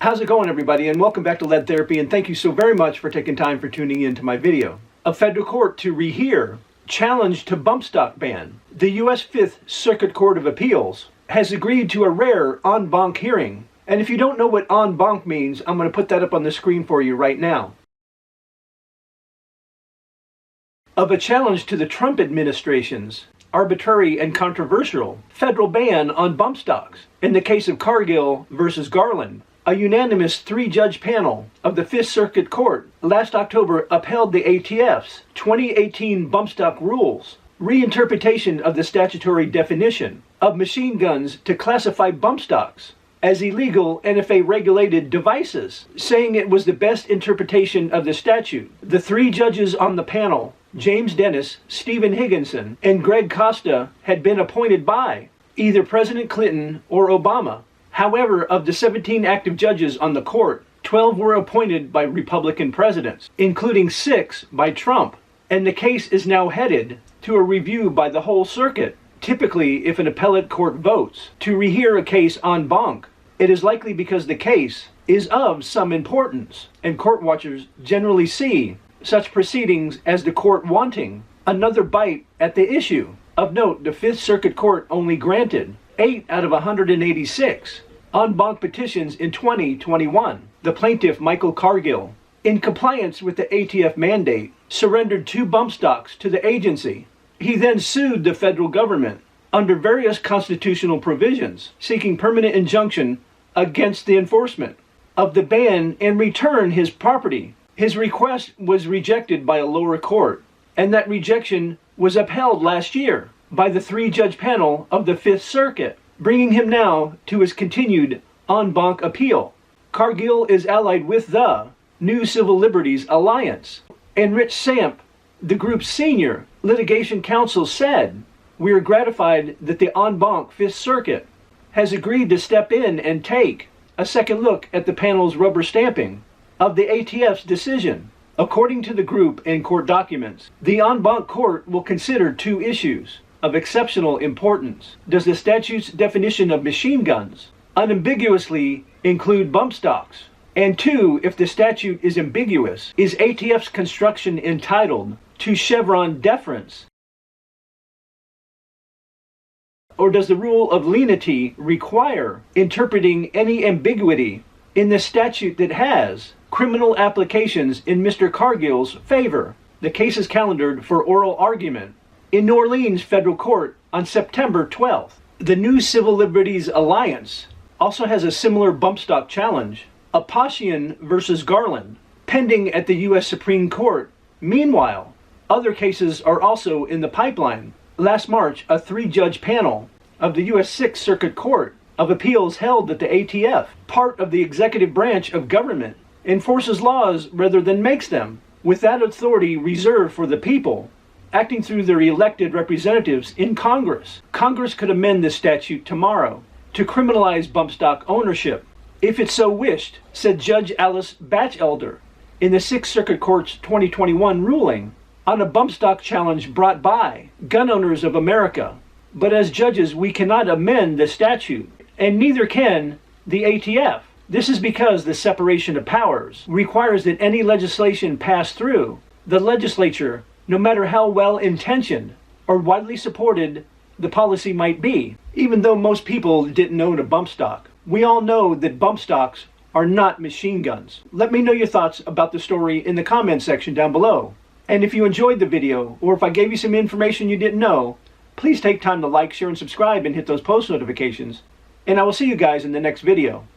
How's it going, everybody, and welcome back to Lead Therapy, and thank you so very much for taking time for tuning in to my video. A federal court to Rehear challenge to bump stock ban. The U.S. Fifth Circuit Court of Appeals has agreed to a rare en banc hearing. And if you don't know what en banc means, I'm going to put that up on the screen for you right now. Of a challenge to the Trump administration's arbitrary and controversial federal ban on bump stocks in the case of Cargill versus Garland. A unanimous three-judge panel of the Fifth Circuit Court last October upheld the ATF's 2018 bump stock rules, reinterpretation of the statutory definition of machine guns to classify bump stocks as illegal NFA-regulated devices, saying it was the best interpretation of the statute. The three judges on the panel, James Dennis, Stephen Higginson, and Greg Costa, had been appointed by either President Clinton or Obama. However, of the 17 active judges on the court, 12 were appointed by Republican presidents, including 6 by Trump, and the case is now headed to a review by the whole circuit. Typically, if an appellate court votes to rehear a case en banc, it is likely because the case is of some importance, and court watchers generally see such proceedings as the court wanting another bite at the issue. Of note, the Fifth Circuit Court only granted 8 out of 186 en banc petitions in 2021. The plaintiff, Michael Cargill, in compliance with the ATF mandate, surrendered 2 bump stocks to the agency. He then sued the federal government under various constitutional provisions, seeking permanent injunction against the enforcement of the ban and return his property. His request was rejected by a lower court, and that rejection was upheld last year by the three-judge panel of the Fifth Circuit, bringing him now to his continued en banc appeal. Cargill is allied with the New Civil Liberties Alliance, and Rich Samp, the group's senior litigation counsel, said, "We are gratified that the en banc Fifth Circuit has agreed to step in and take a second look at the panel's rubber stamping of the ATF's decision." According to the group and court documents, the en banc court will consider 2 issues of exceptional importance. Does the statute's definition of machine guns unambiguously include bump stocks? And 2, if the statute is ambiguous, is ATF's construction entitled to Chevron deference? Or does the rule of lenity require interpreting any ambiguity in the statute that has criminal applications in Mr. Cargill's favor? The case is calendared for oral argument in New Orleans Federal Court on September 12th. The New Civil Liberties Alliance also has a similar bump stock challenge, Apashian versus Garland, pending at the U.S. Supreme Court. Meanwhile, other cases are also in the pipeline. Last March, a 3-judge panel of the U.S. Sixth Circuit Court of Appeals held that the ATF, part of the executive branch of government, enforces laws rather than makes them, with that authority reserved for the people, acting through their elected representatives in Congress. Congress could amend this statute tomorrow to criminalize bump stock ownership, if it so wished, said Judge Alice Batchelder in the Sixth Circuit Court's 2021 ruling on a bump stock challenge brought by Gun Owners of America. But as judges, we cannot amend the statute, and neither can the ATF. This is because the separation of powers requires that any legislation pass through the legislature, no matter how well-intentioned or widely supported the policy might be. Even though most people didn't own a bump stock, we all know that bump stocks are not machine guns. Let me know your thoughts about the story in the comment section down below. And if you enjoyed the video, or if I gave you some information you didn't know, please take time to like, share, and subscribe, and hit those post notifications. And I will see you guys in the next video.